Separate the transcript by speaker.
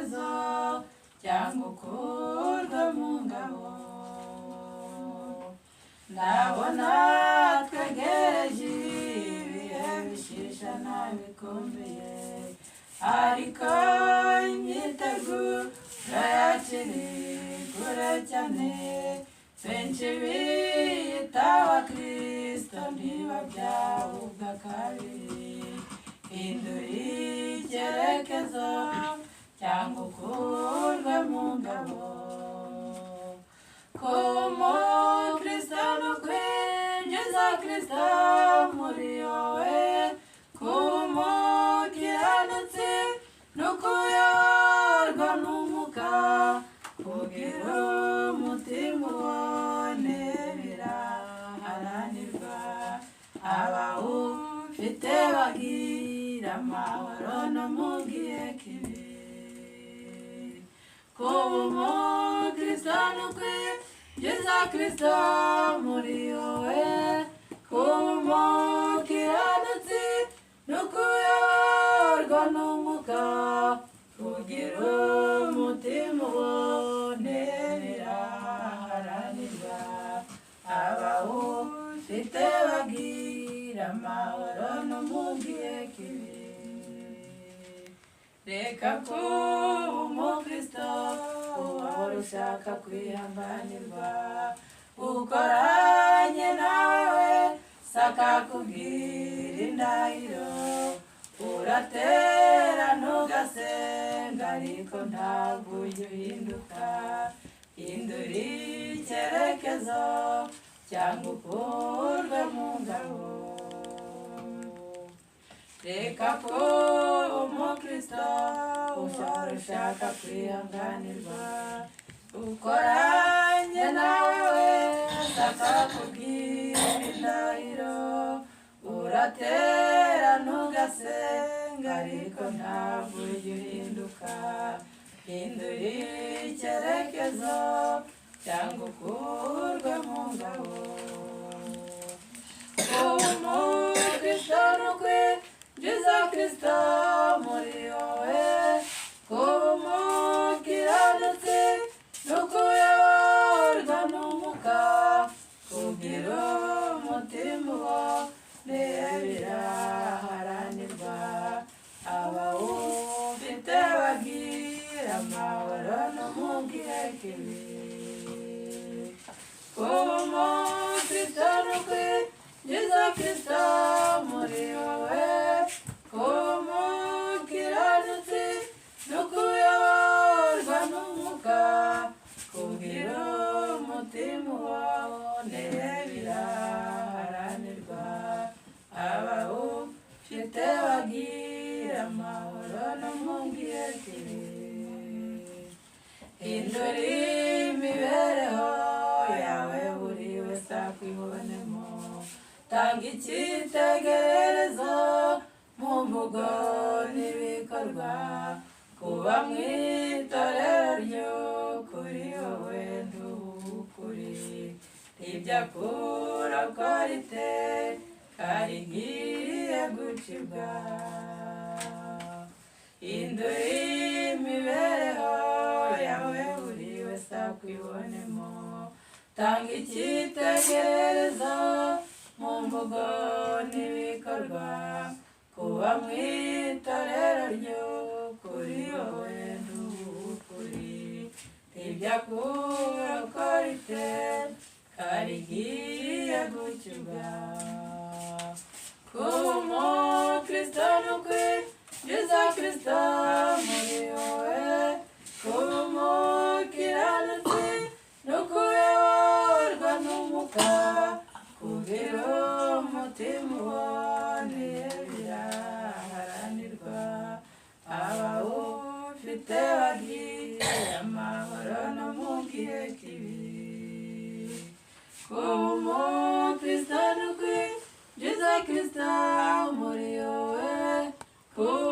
Speaker 1: icyerekezo cyangwa ukurwe mu ngabo. Ndabona twegereje ibihe bishishana bikomeye, ariko imyiteguro yakiri kure cyane. Benshi biyita abakristo ntibabyawe ubwa kabiri. Hindura icyerekezo cyangwa ukurwe mu ngabo. Kuba umukristo ni ukwinjiza Kristo muri wowe. Kuba umukiranutsi ni ukuyoborwa n'Umwuka. Kugira umutima ubone biraharanirwa. Abawufite bagira amahoro no mu gihe kibi. Kuba umukristo ni ukwinjiza Kristo muri wowe. Kuba umukiranutsi ni ukuyoborwa n'Umwuka. Kugira umutima ubone biraharanirwa. Abawufite bagira amahoro no mu gihe kibi. Reka kuba umukristo uhora ushaka kwihanganirwa. Ukoranye nawe sakakubwira indahiro. Uratera ntugasenga ariko ntabwo ujya uhinduka. Hindura icyerekezo cyangwa ukurwe mu ngabo. Reka kuba umukristo uhora ushaka kwihanganirwa. Ukoranye nawe sakakubwira indahiro. Uratera ntugasenga ariko ntabwo ujya uhinduka. Hindura icyerekezo cyangwa ukurwe mu ngabo. Kuba umukristo ni ukwinjiza Kristo muri wowe. Kuba umukiranutsi ni ukuyoborwa n'Umwuka. Kugira umutima ubone biraharanirwa. Abawufite bagira amahoro no mu gihe kibi. Kuba umukristo ni ukwinjiza Kristo muri wowe. Kuba umukiranutsi ni ukuyoborwa n'Umwuka. Kugira umutima ubone biraharanirwa. Abawufite bagira amahoro no mu gihe kibi. Hindura imibereho yawe buri wese akwibonemo. Tanga icyitegererezo mu mvugo n'ibikorwa. Kuba mu itorero ry'ukuri wowe ntukuri. Ntibyakura ko riteka rigiye gucibwa. Hindura imibereho yawe buri wese akwibonemo. Tanga icyitegererezo mu mvugo n'ibikorwa. Kuba mu itorero ry'ukuri wowe ntukuri. Ntibyakura ko riteka rigiye gucibwa. Kuba umukristo ni ukwinjiza Kristo muri wowe. Kuba umukiranutsi ni ukuyoborwa n'Umwuka. Kugira umutima ubone biraharanirwa. Abawufite bagira amahoro no mu gihe kibi. Kuba umukristo ni ukwinjiza Kristo muri wowe. Kuba